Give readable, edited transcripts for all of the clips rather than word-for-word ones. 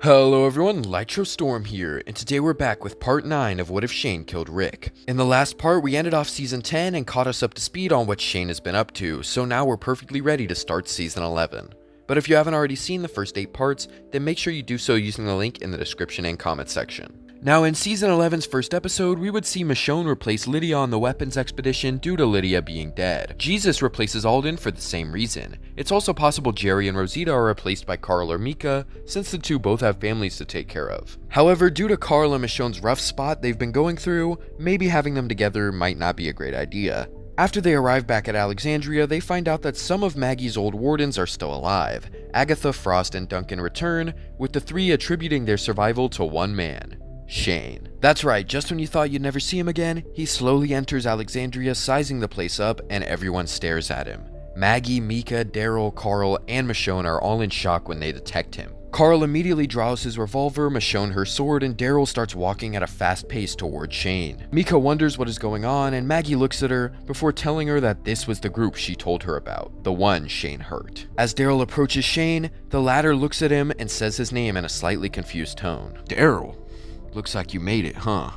Hello everyone, Storm here, and today we're back with part 9 of What If Shane Killed Rick. In the last part, we ended off season 10 and caught us up to speed on what Shane has been up to, so now we're perfectly ready to start season 11. But if you haven't already seen the first 8 parts, then make sure you do so using the link in the description and comment section. Now in season 11's first episode, we would see Michonne replace Lydia on the weapons expedition due to Lydia being dead. Jesus replaces Alden for the same reason. It's also possible Jerry and Rosita are replaced by Carl or Mika, since the two both have families to take care of. However, due to Carl and Michonne's rough spot they've been going through, maybe having them together might not be a great idea. After they arrive back at Alexandria, they find out that some of Maggie's old wardens are still alive. Agatha, Frost, and Duncan return, with the three attributing their survival to one man. Shane. That's right, just when you thought you'd never see him again, he slowly enters Alexandria, sizing the place up, and everyone stares at him. Maggie, Mika, Daryl, Carl, and Michonne are all in shock when they detect him. Carl immediately draws his revolver, Michonne her sword, and Daryl starts walking at a fast pace toward Shane. Mika wonders what is going on, and Maggie looks at her before telling her that this was the group she told her about, the one Shane hurt. As Daryl approaches Shane, the latter looks at him and says his name in a slightly confused tone. Daryl. Looks like you made it, huh?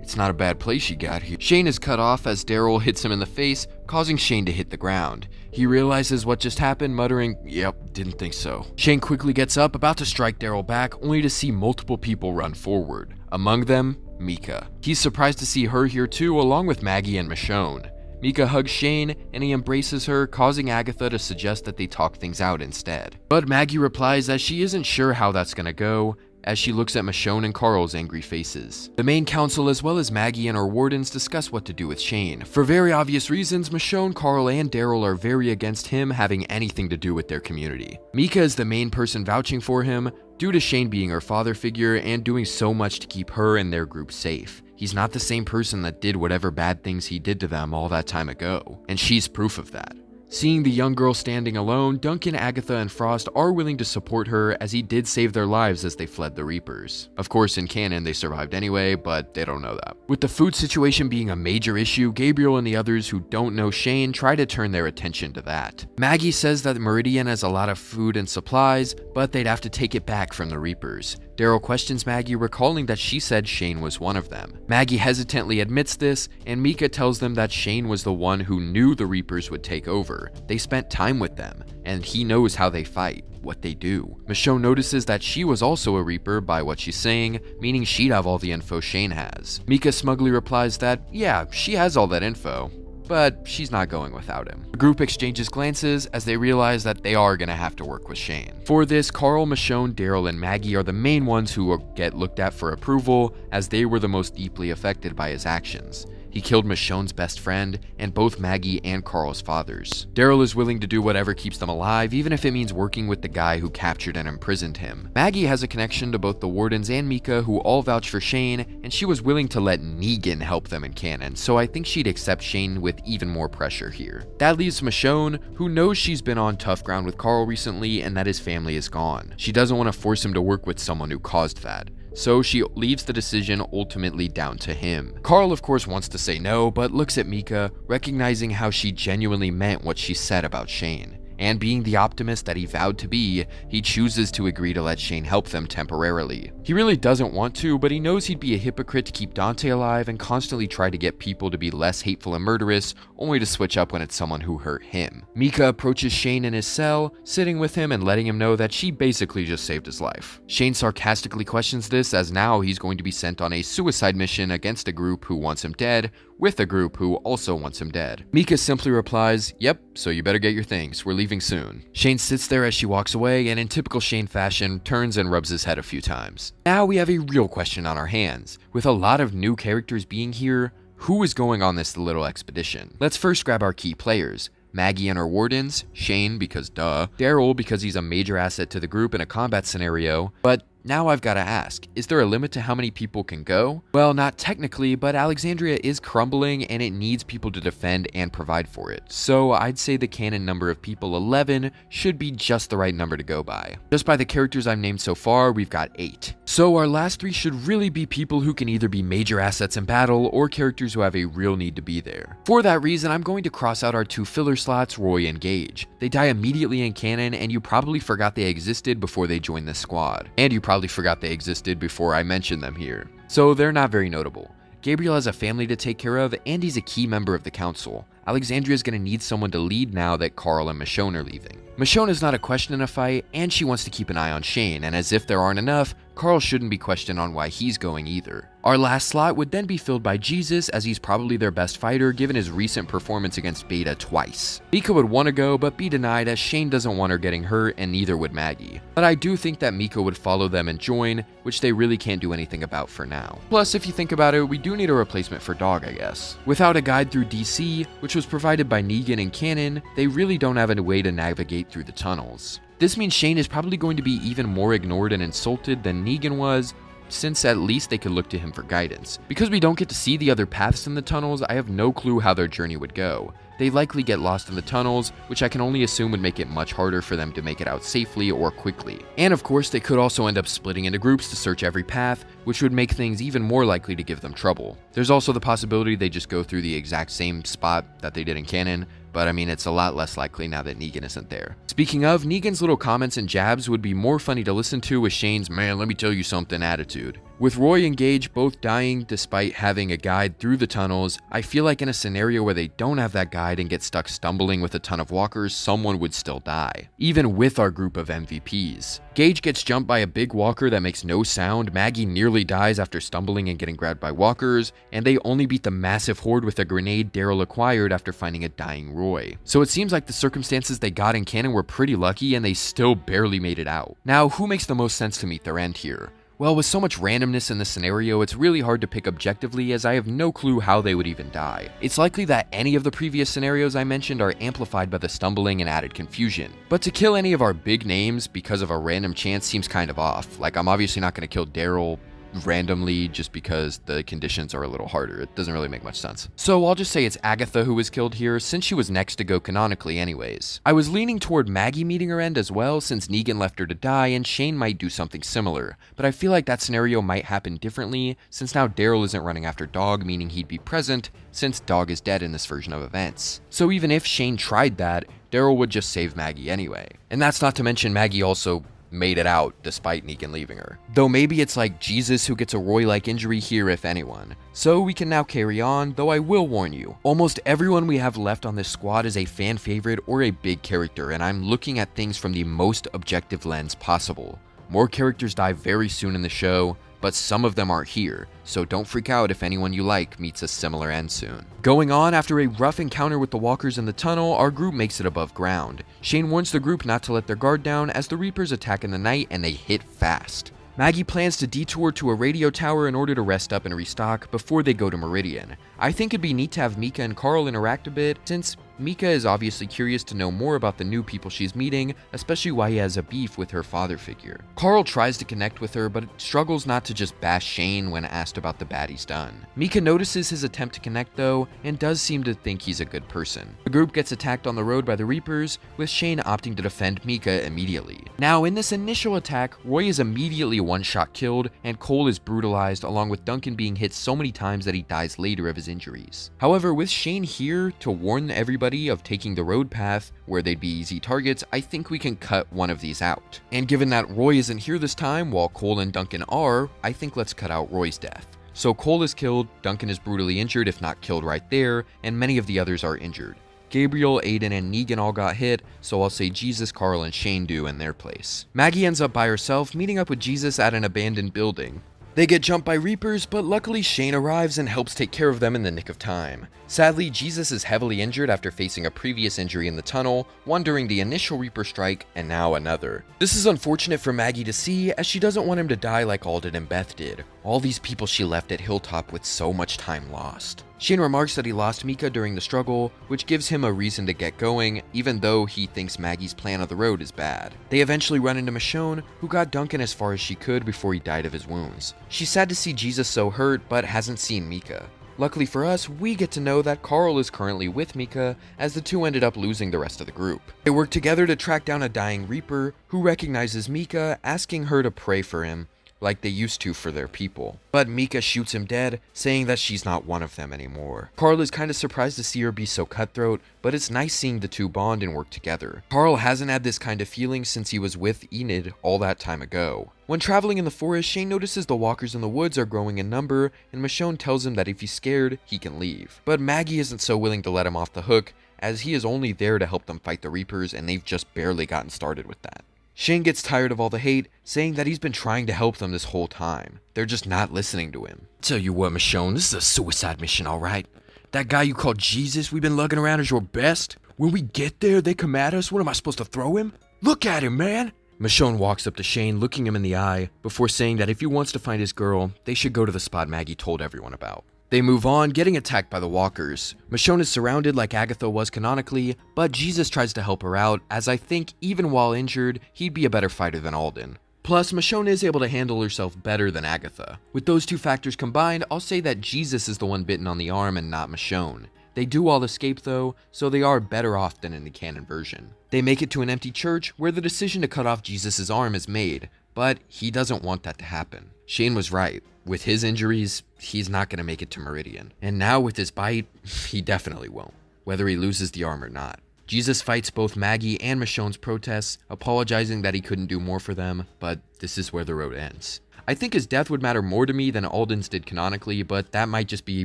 It's not a bad place you got here. Shane is cut off as Daryl hits him in the face, causing Shane to hit the ground. He realizes what just happened, muttering, "Yep, didn't think so." Shane quickly gets up, about to strike Daryl back, only to see multiple people run forward. Among them, Mika. He's surprised to see her here too, along with Maggie and Michonne. Mika hugs Shane, and he embraces her, causing Agatha to suggest that they talk things out instead. But Maggie replies that she isn't sure how that's gonna go, as she looks at Michonne and Carl's angry faces. The main council as well as Maggie and her wardens discuss what to do with Shane. For very obvious reasons, Michonne, Carl, and Daryl are very against him having anything to do with their community. Mika is the main person vouching for him, due to Shane being her father figure and doing so much to keep her and their group safe. He's not the same person that did whatever bad things he did to them all that time ago, and she's proof of that. Seeing the young girl standing alone, Duncan, Agatha, and Frost are willing to support her as he did save their lives as they fled the Reapers. Of course, in canon, they survived anyway, but they don't know that. With the food situation being a major issue, Gabriel and the others who don't know Shane try to turn their attention to that. Maggie says that Meridian has a lot of food and supplies, but they'd have to take it back from the Reapers. Daryl questions Maggie, recalling that she said Shane was one of them. Maggie hesitantly admits this, and Mika tells them that Shane was the one who knew the Reapers would take over. They spent time with them, and he knows how they fight, what they do. Michonne notices that she was also a Reaper by what she's saying, meaning she'd have all the info Shane has. Mika smugly replies that, yeah, she has all that info, but she's not going without him. The group exchanges glances as they realize that they are gonna have to work with Shane. For this, Carl, Michonne, Daryl, and Maggie are the main ones who will get looked at for approval, as they were the most deeply affected by his actions. He killed Michonne's best friend, and both Maggie and Carl's fathers. Daryl is willing to do whatever keeps them alive, even if it means working with the guy who captured and imprisoned him. Maggie has a connection to both the wardens and Mika, who all vouch for Shane, and she was willing to let Negan help them in canon, so I think she'd accept Shane with even more pressure here. That leaves Michonne, who knows she's been on tough ground with Carl recently and that his family is gone. She doesn't want to force him to work with someone who caused that, so she leaves the decision ultimately down to him. Carl of course wants to say no, but looks at Mika, recognizing how she genuinely meant what she said about Shane. And being the optimist that he vowed to be, he chooses to agree to let Shane help them temporarily. He really doesn't want to, but he knows he'd be a hypocrite to keep Dante alive and constantly try to get people to be less hateful and murderous, only to switch up when it's someone who hurt him. Mika approaches Shane in his cell, sitting with him and letting him know that she basically just saved his life. Shane sarcastically questions this, as now he's going to be sent on a suicide mission against a group who wants him dead, with a group who also wants him dead. Mika simply replies, "Yep, so you better get your things, we're leaving soon." Shane sits there as she walks away, and in typical Shane fashion, turns and rubs his head a few times. Now we have a real question on our hands. With a lot of new characters being here, who is going on this little expedition? Let's first grab our key players. Maggie and her wardens, Shane because duh, Daryl because he's a major asset to the group in a combat scenario, but now I've got to ask, is there a limit to how many people can go? Well, not technically, but Alexandria is crumbling and it needs people to defend and provide for it. So I'd say the canon number of people, 11, should be just the right number to go by. Just by the characters I've named so far, we've got 8. So our last 3 should really be people who can either be major assets in battle or characters who have a real need to be there. For that reason, I'm going to cross out our 2 filler slots, Roy and Gage. They die immediately in canon and you probably forgot they existed before they joined this squad. And you probably forgot they existed before I mentioned them here. So they're not very notable. Gabriel has a family to take care of, and he's a key member of the council. Alexandria is going to need someone to lead now that Carl and Michonne are leaving. Michonne is not a question in a fight, and she wants to keep an eye on Shane, and as if there aren't enough, Carl shouldn't be questioned on why he's going either. Our last slot would then be filled by Jesus, as he's probably their best fighter given his recent performance against Beta twice. Mika would want to go, but be denied as Shane doesn't want her getting hurt, and neither would Maggie. But I do think that Mika would follow them and join, which they really can't do anything about for now. Plus, if you think about it, we do need a replacement for Dog, I guess. Without a guide through DC, which was provided by Negan and Cannon, they really don't have a way to navigate through the tunnels. This means Shane is probably going to be even more ignored and insulted than Negan was, since at least they could look to him for guidance. Because we don't get to see the other paths in the tunnels, I have no clue how their journey would go. They likely get lost in the tunnels, which I can only assume would make it much harder for them to make it out safely or quickly. And of course, they could also end up splitting into groups to search every path, which would make things even more likely to give them trouble. There's also the possibility they just go through the exact same spot that they did in Canon, but I mean, it's a lot less likely now that Negan isn't there. Speaking of, Negan's little comments and jabs would be more funny to listen to with Shane's "man, let me tell you something" attitude. With Roy and Gage both dying despite having a guide through the tunnels, I feel like in a scenario where they don't have that guide and get stuck stumbling with a ton of walkers, someone would still die, even with our group of MVPs. Gage gets jumped by a big walker that makes no sound, Maggie nearly dies after stumbling and getting grabbed by walkers, and they only beat the massive horde with a grenade Daryl acquired after finding a dying Roy. So it seems like the circumstances they got in Canon were pretty lucky and they still barely made it out. Now, who makes the most sense to meet their end here? Well, with so much randomness in this scenario, it's really hard to pick objectively as I have no clue how they would even die. It's likely that any of the previous scenarios I mentioned are amplified by the stumbling and added confusion. But to kill any of our big names because of a random chance seems kind of off. Like, I'm obviously not going to kill Daryl randomly just because the conditions are a little harder. It doesn't really make much sense. So I'll just say it's Agatha who was killed here, since she was next to go canonically anyways. I was leaning toward Maggie meeting her end as well, since Negan left her to die and Shane might do something similar, but I feel like that scenario might happen differently, since now Daryl isn't running after Dog, meaning he'd be present, since Dog is dead in this version of events. So even if Shane tried that, Daryl would just save Maggie anyway. And that's not to mention Maggie also made it out despite Negan leaving her. Though maybe it's like Jesus who gets a Roy-like injury here if anyone. So we can now carry on, though I will warn you, almost everyone we have left on this squad is a fan favorite or a big character, and I'm looking at things from the most objective lens possible. More characters die very soon in the show, but some of them aren't here, so don't freak out if anyone you like meets a similar end soon. Going on, after a rough encounter with the walkers in the tunnel, our group makes it above ground. Shane warns the group not to let their guard down as the Reapers attack in the night and they hit fast. Maggie plans to detour to a radio tower in order to rest up and restock before they go to Meridian. I think it'd be neat to have Mika and Carl interact a bit, since Mika is obviously curious to know more about the new people she's meeting, especially why he has a beef with her father figure. Carl tries to connect with her, but struggles not to just bash Shane when asked about the bad he's done. Mika notices his attempt to connect though, and does seem to think he's a good person. The group gets attacked on the road by the Reapers, with Shane opting to defend Mika immediately. Now, in this initial attack, Roy is immediately one-shot killed, and Cole is brutalized, along with Duncan being hit so many times that he dies later of his injuries. However, with Shane here to warn everybody of taking the road path where they'd be easy targets, I think we can cut one of these out. And given that Roy isn't here this time while Cole and Duncan are, I think let's cut out Roy's death. So Cole is killed, Duncan is brutally injured if not killed right there, and many of the others are injured. Gabriel, Aiden, and Negan all got hit, so I'll say Jesus, Carl, and Shane do in their place. Maggie ends up by herself, meeting up with Jesus at an abandoned building. They get jumped by Reapers, but luckily Shane arrives and helps take care of them in the nick of time. Sadly, Jesus is heavily injured after facing a previous injury in the tunnel, one during the initial Reaper strike, and now another. This is unfortunate for Maggie to see, as she doesn't want him to die like Alden and Beth did. All these people she left at Hilltop with so much time lost. Shane remarks that he lost Mika during the struggle, which gives him a reason to get going, even though he thinks Maggie's plan of the road is bad. They eventually run into Michonne, who got Duncan as far as she could before he died of his wounds. She's sad to see Jesus so hurt, but hasn't seen Mika. Luckily for us, we get to know that Carl is currently with Mika, as the two ended up losing the rest of the group. They work together to track down a dying Reaper, who recognizes Mika, asking her to pray for him, like they used to for their people. But Mika shoots him dead, saying that she's not one of them anymore. Carl is kind of surprised to see her be so cutthroat, but it's nice seeing the two bond and work together. Carl hasn't had this kind of feeling since he was with Enid all that time ago. When traveling in the forest, Shane notices the walkers in the woods are growing in number, and Michonne tells him that if he's scared, he can leave. But Maggie isn't so willing to let him off the hook, as he is only there to help them fight the Reapers, and they've just barely gotten started with that. Shane gets tired of all the hate, saying that he's been trying to help them this whole time. They're just not listening to him. Tell you what, Michonne, this is a suicide mission, alright? That guy you call Jesus we've been lugging around is your best? When we get there, they come at us, what am I supposed to throw him? Look at him, man! Michonne walks up to Shane, looking him in the eye, before saying that if he wants to find his girl, they should go to the spot Maggie told everyone about. They move on, getting attacked by the walkers. Michonne is surrounded like Agatha was canonically, but Jesus tries to help her out, as I think even while injured, he'd be a better fighter than Alden. Plus, Michonne is able to handle herself better than Agatha. With those two factors combined, I'll say that Jesus is the one bitten on the arm and not Michonne. They do all escape though, so they are better off than in the canon version. They make it to an empty church where the decision to cut off Jesus' arm is made, but he doesn't want that to happen. Shane was right. With his injuries, he's not going to make it to Meridian. And now with his bite, he definitely won't, whether he loses the arm or not. Jesus fights both Maggie and Michonne's protests, apologizing that he couldn't do more for them, but this is where the road ends. I think his death would matter more to me than Alden's did canonically, but that might just be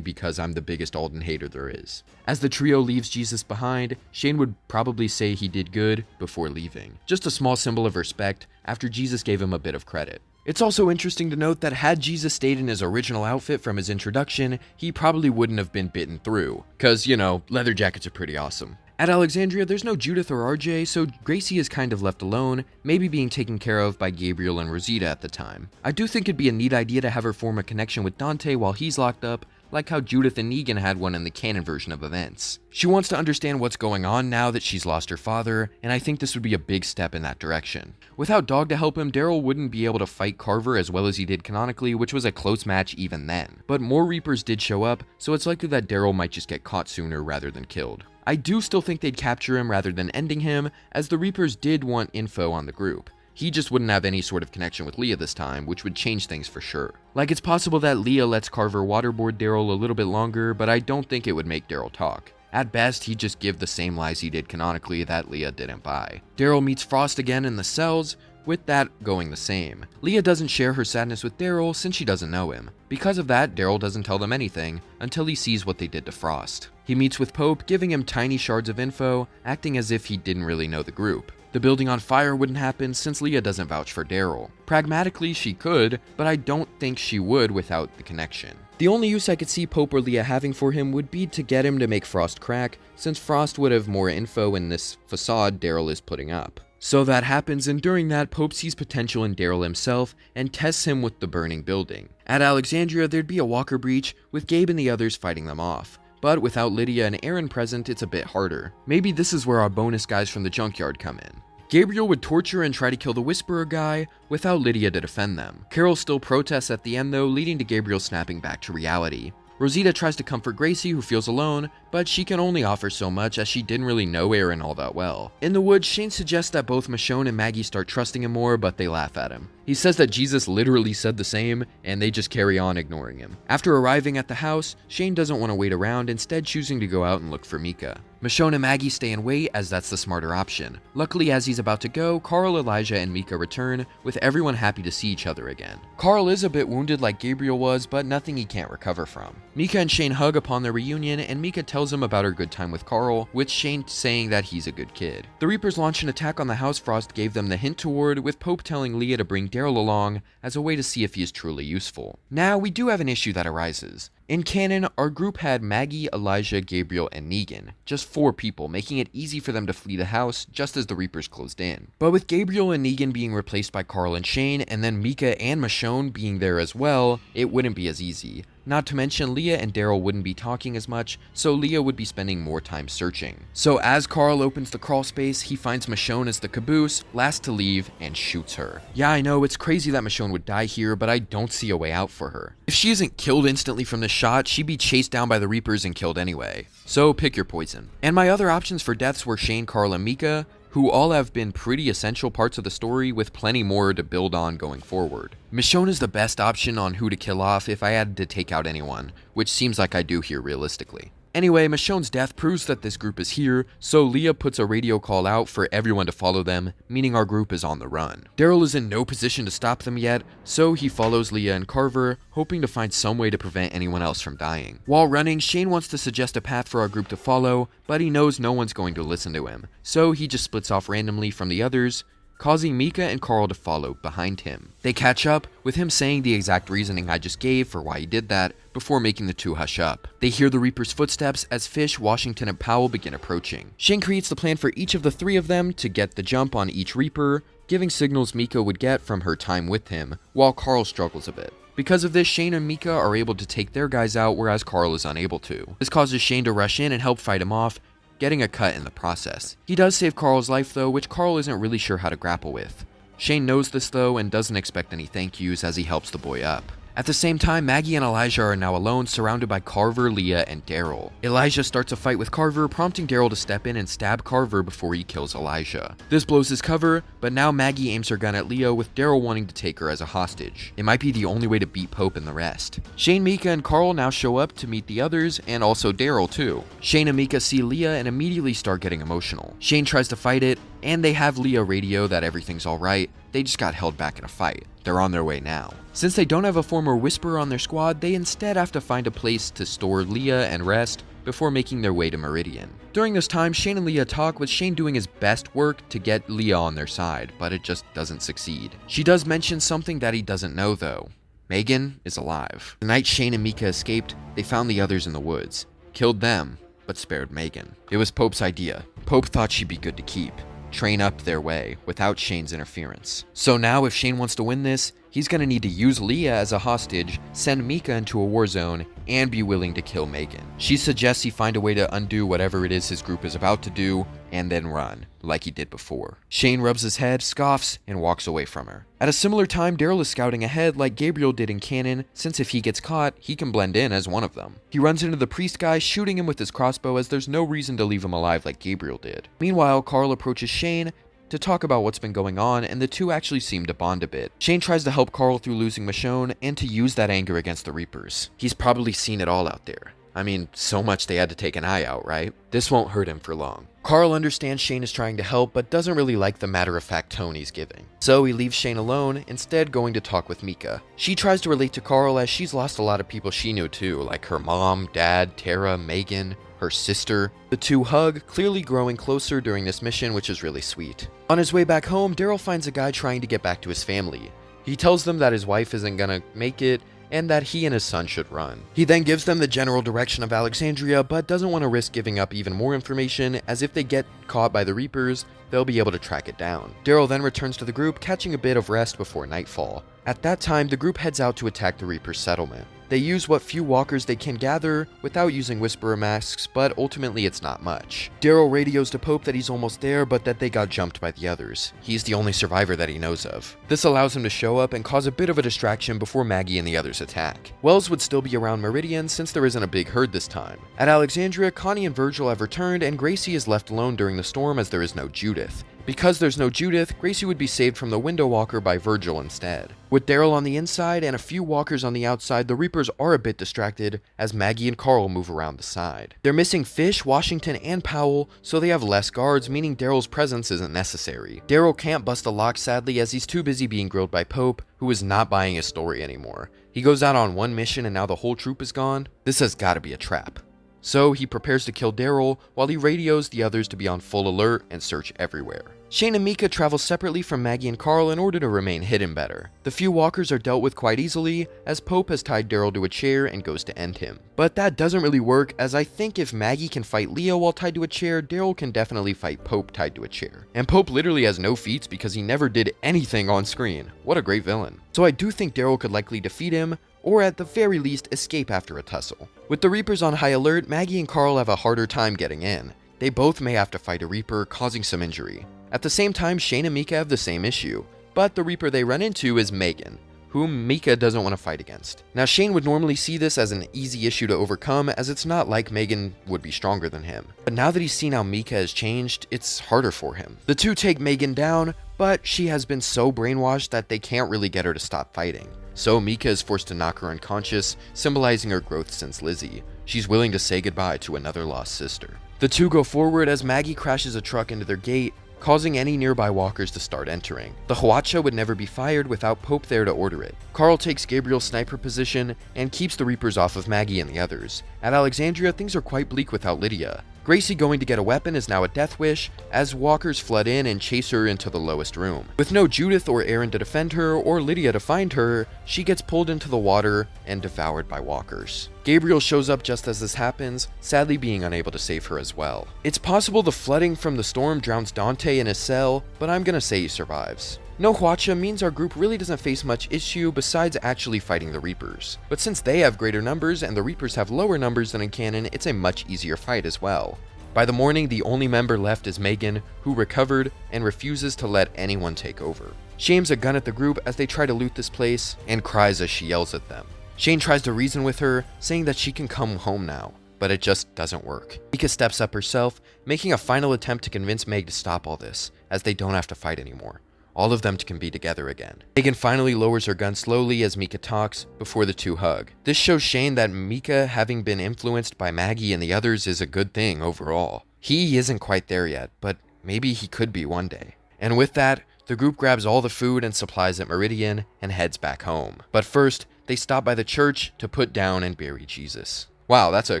because I'm the biggest Alden hater there is. As the trio leaves Jesus behind, Shane would probably say he did good before leaving. Just a small symbol of respect after Jesus gave him a bit of credit. It's also interesting to note that had Jesus stayed in his original outfit from his introduction, he probably wouldn't have been bitten through. Cause, you know, leather jackets are pretty awesome. At Alexandria, there's no Judith or RJ, so Gracie is kind of left alone, maybe being taken care of by Gabriel and Rosita at the time. I do think it'd be a neat idea to have her form a connection with Dante while he's locked up, like how Judith and Negan had one in the canon version of events. She wants to understand what's going on now that she's lost her father, and I think this would be a big step in that direction. Without Dog to help him, Daryl wouldn't be able to fight Carver as well as he did canonically, which was a close match even then. But more Reapers did show up, so it's likely that Daryl might just get caught sooner rather than killed. I do still think they'd capture him rather than ending him, as the Reapers did want info on the group. He just wouldn't have any sort of connection with Leah this time, which would change things for sure. Like, it's possible that Leah lets Carver waterboard Daryl a little bit longer, but I don't think it would make Daryl talk. At best, he'd just give the same lies he did canonically that Leah didn't buy. Daryl meets Frost again in the cells, with that going the same. Leah doesn't share her sadness with Daryl since she doesn't know him. Because of that, Daryl doesn't tell them anything until he sees what they did to Frost. He meets with Pope, giving him tiny shards of info, acting as if he didn't really know the group. The building on fire wouldn't happen since Leah doesn't vouch for Daryl. Pragmatically, she could, but I don't think she would without the connection. The only use I could see Pope or Leah having for him would be to get him to make Frost crack, since Frost would have more info in this facade Daryl is putting up. So that happens, and during that, Pope sees potential in Daryl himself and tests him with the burning building. At Alexandria, there'd be a walker breach, with Gabe and the others fighting them off. But without Lydia and Aaron present, it's a bit harder. Maybe this is where our bonus guys from the junkyard come in. Gabriel would torture and try to kill the Whisperer guy, without Lydia to defend them. Carol still protests at the end though, leading to Gabriel snapping back to reality. Rosita tries to comfort Gracie, who feels alone, but she can only offer so much as she didn't really know Aaron all that well. In the woods, Shane suggests that both Michonne and Maggie start trusting him more, but they laugh at him. He says that Jesus literally said the same, and they just carry on ignoring him. After arriving at the house, Shane doesn't want to wait around, instead choosing to go out and look for Mika. Michonne and Maggie stay and wait, as that's the smarter option. Luckily, as he's about to go, Carl, Elijah, and Mika return, with everyone happy to see each other again. Carl is a bit wounded like Gabriel was, but nothing he can't recover from. Mika and Shane hug upon their reunion, and Mika tells him about her good time with Carl, with Shane saying that he's a good kid. The Reapers launch an attack on the house Frost gave them the hint toward, with Pope telling Leah to bring Daryl along as a way to see if he is truly useful. Now, we do have an issue that arises. In canon, our group had Maggie, Elijah, Gabriel, and Negan. Just 4 people, making it easy for them to flee the house just as the Reapers closed in. But with Gabriel and Negan being replaced by Carl and Shane, and then Mika and Michonne being there as well, it wouldn't be as easy. Not to mention, Leah and Daryl wouldn't be talking as much, so Leah would be spending more time searching. So as Carl opens the crawl space, he finds Michonne as the caboose, last to leave, and shoots her. Yeah, I know, it's crazy that Michonne would die here, but I don't see a way out for her. If she isn't killed instantly from this shot, she'd be chased down by the Reapers and killed anyway. So pick your poison. And my other options for deaths were Shane, Carl, and Mika, who all have been pretty essential parts of the story with plenty more to build on going forward. Michonne is the best option on who to kill off if I had to take out anyone, which seems like I do here realistically. Anyway, Michonne's death proves that this group is here, so Leah puts a radio call out for everyone to follow them, meaning our group is on the run. Daryl is in no position to stop them yet, so he follows Leah and Carver, hoping to find some way to prevent anyone else from dying. While running, Shane wants to suggest a path for our group to follow, but he knows no one's going to listen to him, so he just splits off randomly from the others, causing Mika and Carl to follow behind him. They catch up, with him saying the exact reasoning I just gave for why he did that, before making the two hush up. They hear the Reaper's footsteps as Fish, Washington, and Powell begin approaching. Shane creates the plan for each of the three of them to get the jump on each Reaper, giving signals Mika would get from her time with him, while Carl struggles a bit. Because of this, Shane and Mika are able to take their guys out, whereas Carl is unable to. This causes Shane to rush in and help fight him off, getting a cut in the process. He does save Carl's life though, which Carl isn't really sure how to grapple with. Shane knows this though and doesn't expect any thank yous as he helps the boy up. At the same time, Maggie and Elijah are now alone, surrounded by Carver, Leah, and Daryl. Elijah starts a fight with Carver, prompting Daryl to step in and stab Carver before he kills Elijah. This blows his cover, but now Maggie aims her gun at Leah, with Daryl wanting to take her as a hostage. It might be the only way to beat Pope and the rest. Shane, Mika, and Carl now show up to meet the others, and also Daryl too. Shane and Mika see Leah and immediately start getting emotional. Shane tries to fight it, and they have Leah radio that everything's alright, they just got held back in a fight. They're on their way now. Since they don't have a former Whisperer on their squad, they instead have to find a place to store Leah and rest before making their way to Meridian. During this time, Shane and Leah talk, with Shane doing his best work to get Leah on their side, but it just doesn't succeed. She does mention something that he doesn't know though. Megan is alive. The night Shane and Mika escaped, they found the others in the woods, killed them, but spared Megan. It was Pope's idea. Pope thought she'd be good to keep. Train up their way without Shane's interference. So now if Shane wants to win this, he's gonna need to use Leah as a hostage, send Mika into a war zone, and be willing to kill Megan. She suggests he find a way to undo whatever it is his group is about to do, and then run, like he did before. Shane rubs his head, scoffs, and walks away from her. At a similar time, Daryl is scouting ahead like Gabriel did in canon, since if he gets caught, he can blend in as one of them. He runs into the priest guy, shooting him with his crossbow, as there's no reason to leave him alive like Gabriel did. Meanwhile, Carl approaches Shane to talk about what's been going on, and the two actually seem to bond a bit. Shane tries to help Carl through losing Michonne and to use that anger against the Reapers. He's probably seen it all out there. I mean, so much they had to take an eye out, right? This won't hurt him for long. Carl understands Shane is trying to help, but doesn't really like the matter-of-fact tone he's giving. So he leaves Shane alone, instead going to talk with Mika. She tries to relate to Carl as she's lost a lot of people she knew too, like her mom, dad, Tara, Megan, her sister. The two hug, clearly growing closer during this mission, which is really sweet. On his way back home, Daryl finds a guy trying to get back to his family. He tells them that his wife isn't gonna make it, and that he and his son should run. He then gives them the general direction of Alexandria, but doesn't want to risk giving up even more information, as if they get caught by the Reapers, they'll be able to track it down. Daryl then returns to the group, catching a bit of rest before nightfall. At that time, the group heads out to attack the Reaper's settlement. They use what few walkers they can gather without using Whisperer masks, but ultimately it's not much. Daryl radios to Pope that he's almost there, but that they got jumped by the others. He's the only survivor that he knows of. This allows him to show up and cause a bit of a distraction before Maggie and the others attack. Wells would still be around Meridian since there isn't a big herd this time. At Alexandria, Connie and Virgil have returned, and Gracie is left alone during the storm as there is no Judith. Because there's no Judith, Gracie would be saved from the Window Walker by Virgil instead. With Daryl on the inside and a few walkers on the outside, the Reapers are a bit distracted as Maggie and Carl move around the side. They're missing Fish, Washington, and Powell, so they have less guards, meaning Daryl's presence isn't necessary. Daryl can't bust a lock sadly, as he's too busy being grilled by Pope, who is not buying his story anymore. He goes out on one mission and now the whole troop is gone. This has gotta be a trap. So he prepares to kill Daryl while he radios the others to be on full alert and search everywhere. Shane and Mika travel separately from Maggie and Carl in order to remain hidden better. The few walkers are dealt with quite easily, as Pope has tied Daryl to a chair and goes to end him. But that doesn't really work, as I think if Maggie can fight Leah while tied to a chair, Daryl can definitely fight Pope tied to a chair. And Pope literally has no feats because he never did anything on screen. What a great villain. So I do think Daryl could likely defeat him, or at the very least escape after a tussle. With the Reapers on high alert, Maggie and Carl have a harder time getting in. They both may have to fight a Reaper, causing some injury. At the same time, Shane and Mika have the same issue, but the Reaper they run into is Megan, whom Mika doesn't want to fight against. Now Shane would normally see this as an easy issue to overcome, as it's not like Megan would be stronger than him. But now that he's seen how Mika has changed, it's harder for him. The two take Megan down, but she has been so brainwashed that they can't really get her to stop fighting. So Mika is forced to knock her unconscious, symbolizing her growth since Lizzie. She's willing to say goodbye to another lost sister. The two go forward as Maggie crashes a truck into their gate, causing any nearby walkers to start entering. The Hwacha would never be fired without Pope there to order it. Carl takes Gabriel's sniper position and keeps the Reapers off of Maggie and the others. At Alexandria, things are quite bleak without Lydia. Gracie going to get a weapon is now a death wish, as walkers flood in and chase her into the lowest room. With no Judith or Aaron to defend her, or Lydia to find her, she gets pulled into the water and devoured by walkers. Gabriel shows up just as this happens, sadly being unable to save her as well. It's possible the flooding from the storm drowns Dante in his cell, but I'm gonna say he survives. No Hwacha means our group really doesn't face much issue besides actually fighting the Reapers. But since they have greater numbers and the Reapers have lower numbers than in canon, it's a much easier fight as well. By the morning, the only member left is Megan, who recovered and refuses to let anyone take over. She aims a gun at the group as they try to loot this place and cries as she yells at them. Shane tries to reason with her, saying that she can come home now, but it just doesn't work. Mika steps up herself, making a final attempt to convince Meg to stop all this, as they don't have to fight anymore. All of them can be together again. Megan finally lowers her gun slowly as Mika talks, before the two hug. This shows Shane that Mika having been influenced by Maggie and the others is a good thing overall. He isn't quite there yet, but maybe he could be one day. And with that, the group grabs all the food and supplies at Meridian and heads back home. But first, they stop by the church to put down and bury Jesus. Wow, that's a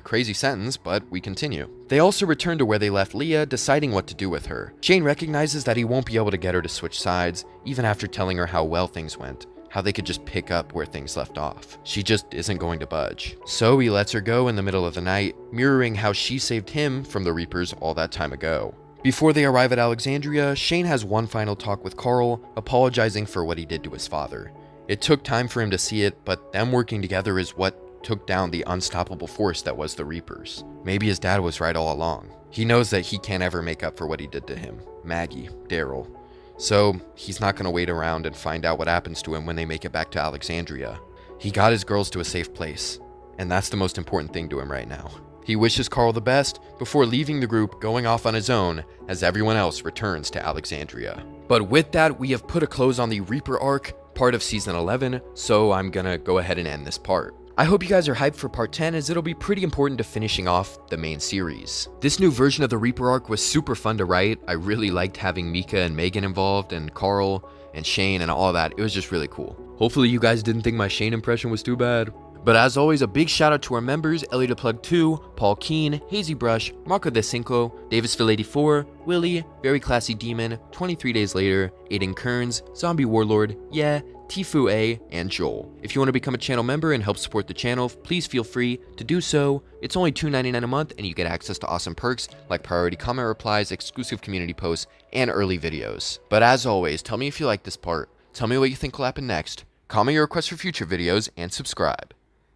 crazy sentence, but we continue. They also return to where they left Leah, deciding what to do with her. Shane recognizes that he won't be able to get her to switch sides, even after telling her how well things went, how they could just pick up where things left off. She just isn't going to budge. So he lets her go in the middle of the night, mirroring how she saved him from the Reapers all that time ago. Before they arrive at Alexandria, Shane has one final talk with Carl, apologizing for what he did to his father. It took time for him to see it, but them working together is what took down the unstoppable force that was the Reapers. Maybe his dad was right all along. He knows that he can't ever make up for what he did to him, Maggie, Daryl. So he's not gonna wait around and find out what happens to him when they make it back to Alexandria. He got his girls to a safe place, and that's the most important thing to him right now. He wishes Carl the best before leaving the group, going off on his own as everyone else returns to Alexandria. But with that, we have put a close on the Reaper arc, part of season 11, so I'm gonna go ahead and end this part. I hope you guys are hyped for part 10, as it'll be pretty important to finishing off the main series. This new version of the Reaper arc was super fun to write. I really liked having Mika and Megan involved, and Carl and Shane and all that. It was just really cool. Hopefully you guys didn't think my Shane impression was too bad. But as always, a big shout out to our members: Ellie the Plug 2, Paul Keen, Hazy Brush, Marco De Cinco, Davisville 84, Willie, Very Classy Demon, 23 Days Later, Aiden Kearns, Zombie Warlord, Yeah, Tifu A, and Joel. If you want to become a channel member and help support the channel, please feel free to do so. It's only $2.99 a month, and you get access to awesome perks like priority comment replies, exclusive community posts, and early videos. But as always, tell me if you like this part, tell me what you think will happen next, comment your requests for future videos, and subscribe.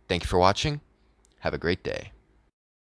Thank you for watching. Have a great day.